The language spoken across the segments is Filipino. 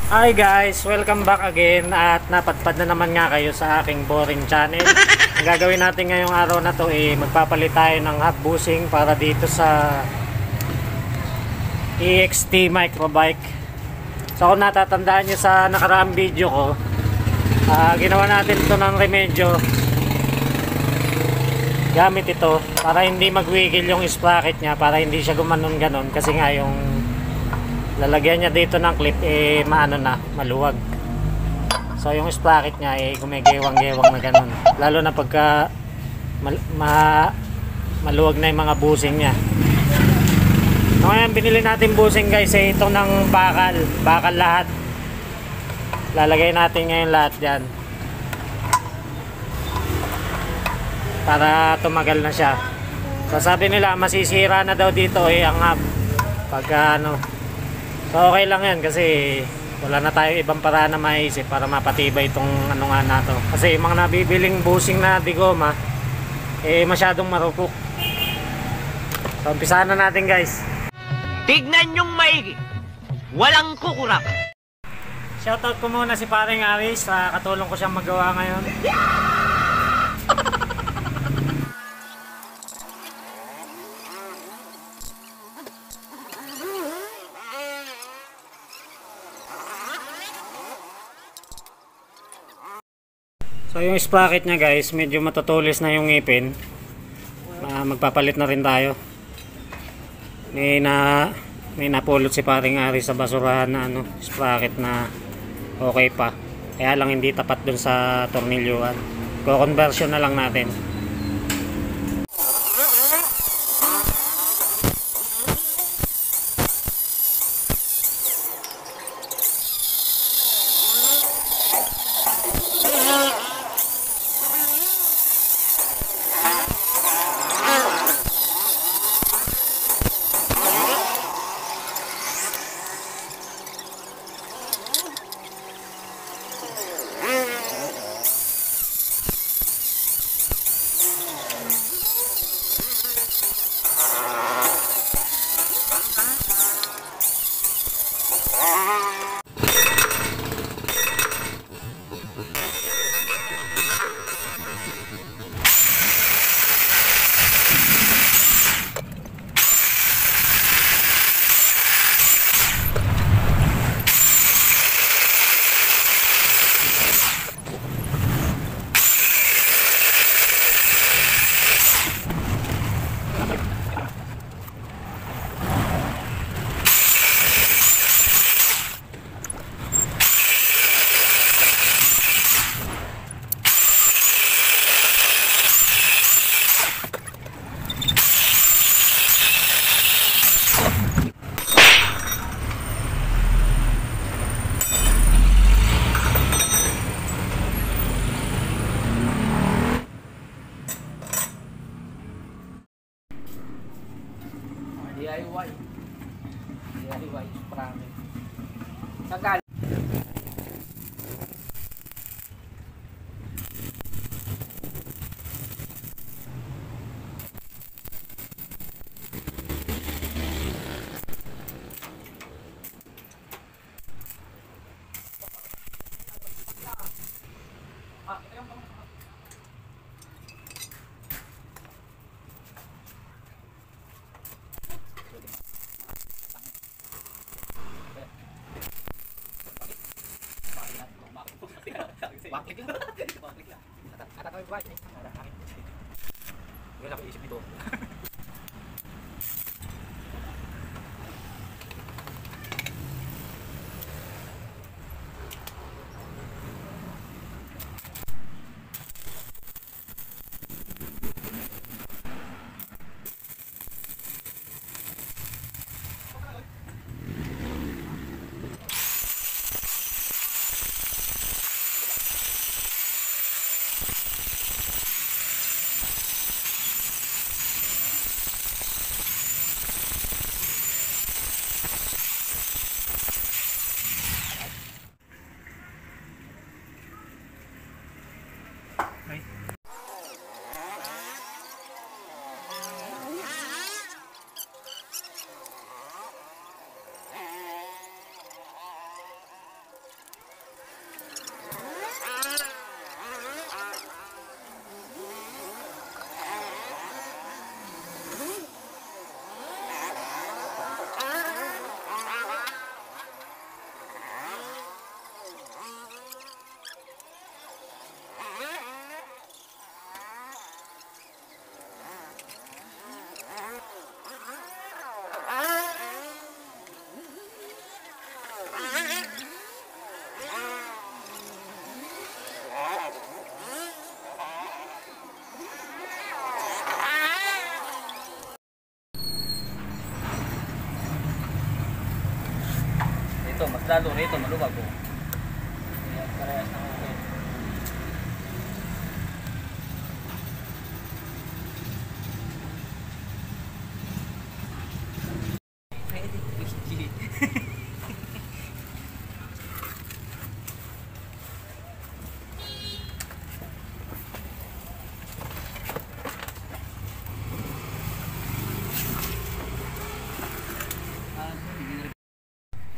Hi guys, welcome back again at napadpad na naman nga kayo sa aking boring channel. Ang gagawin natin ngayong araw na to magpapalit tayo ng hub bushing para dito sa EXT microbike. So kung natatandaan nyo sa nakaraang video ko, ginawa natin ito ng remedyo gamit ito para hindi magwigil yung sprocket nya, para hindi siya gumanon ganon, kasi nga yung lalagyan niya dito ng clip maluwag. So yung sprocket niya gumigewang-gewang na ganun, lalo na pagka maluwag na yung mga bushing niya. So ngayon binili natin bushing guys ito ng bakal lahat. Lalagay natin ngayon lahat dyan para tumagal na siya. So sabi nila masisira na daw dito ang hub pagka so okay lang yan kasi wala na tayo ibang paraan na maisip para mapatibay itong nga na to. Kasi yung mga nabibiling bushing na digoma masyadong marupok. So umpisahan na natin guys. Tignan nyong maigi, walang kukurap. Shoutout ko muna si paring Aris, katulong ko siyang magawa ngayon. So yung sprocket nya guys, medyo matutulis na yung ngipin. Magpapalit na rin tayo. May napulot si paring Ari sa basurahan na sprocket na okay pa. Kaya lang hindi tapat dun sa tornilyuhan. Ko-conversion na lang natin. DIY promise. Sagal. Waklik lang. Waklik lang. Kata kami buhay. Wala ko isip ito. lalo rito, maluwag po. Kaya parehas na okay.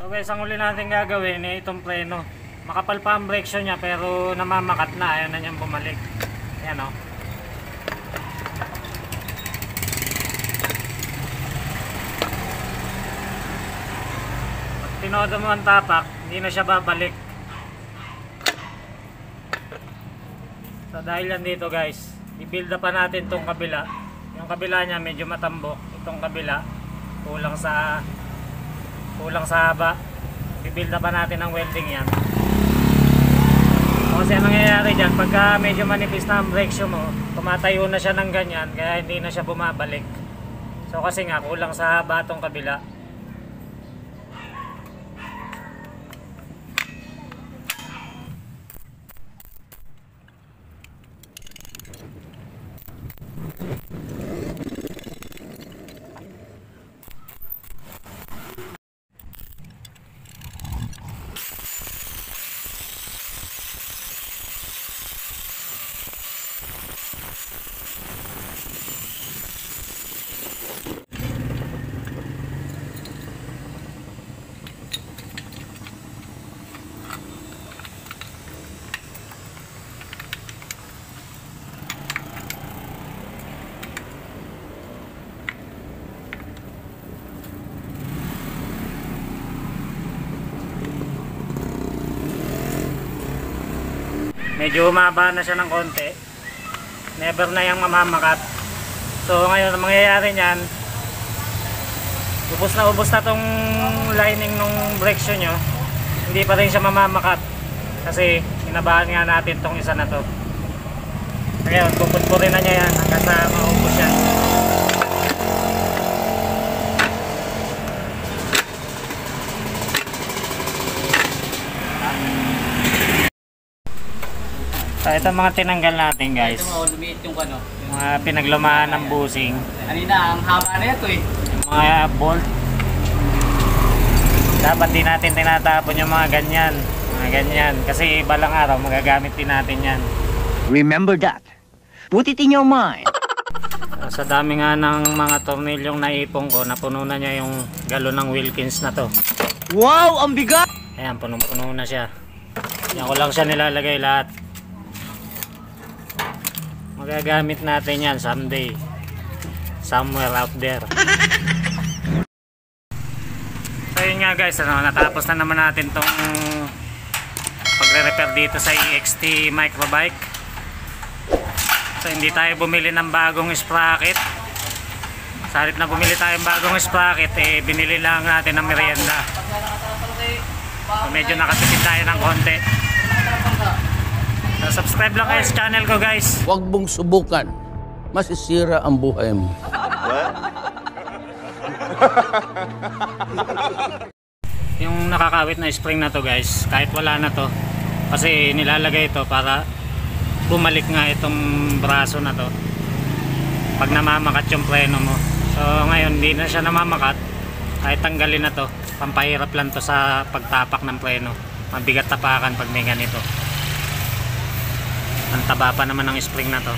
So guys, ang uli natin gagawin ay itong preno. Makapal pa ang brake shoe niya pero namamakat na, ayaw na niyang bumalik. Ayan o. Pag tinodo mo ang tapak, hindi na siya babalik. So dahil yan dito guys, i-build up pa natin itong kabila. Yung kabila niya medyo matambok, itong kabila kulang sa haba. I-build up pa natin ang welding yan. Kasi ang nangyayari dyan, pagka medyo manipis na ang brake shoe mo, tumatayo na siya ng ganyan, kaya hindi na siya bumabalik. So kasi nga kulang sa haba itong kabila. Medyo humaba na siya ng konti. Never na yung mamamakat. So ngayon ang mangyayari niyan, ubos na tong lining ng brake shoe nyo. Hindi pa rin siya mamamakat kasi inabahan nga natin tong isa na to. Ngayon puputpurin na niya yan hanggang sa maubos yan. So ito mga tinanggal natin guys. Ito mo, lumiit yung ano. Mga pinaglumaan ng busing. Kanina, ang haba na ito eh. Mga bolt. Dapat din natin tinatapon yung mga ganyan. Mga ganyan. Kasi balang araw magagamit din natin yan. Remember that. Put it in your mind. Sa dami nga ng mga tornilyong naipong ko, napuno na niya yung galon ng Wilkins na to. Wow, ang bigat! Ayan, punong-puno na siya. Yan ko lang siya nilalagay lahat. Magagamit natin yan someday. Somewhere out there. So yun nga guys, natapos na naman natin tong pagre-repair dito sa EXT Microbike. So hindi tayo bumili ng bagong sprocket. Sa halip na bumili tayo ng bagong sprocket, binili lang natin ng merienda. So medyo nakatipid tayo ng konti. So, subscribe lang kayo sa channel ko guys. Huwag mong subukan. Masisira ang buhay mo. Yung nakakawit na spring na to guys, kahit wala na to, kasi nilalagay ito para bumalik nga itong braso na to pag namamakat yung preno mo. So ngayon hindi na siya namamakat, kahit tanggalin na to, pampahirap lang to sa pagtapak ng preno. Mabigat tapakan pag may ganito. Ang taba pa naman ng spring na to.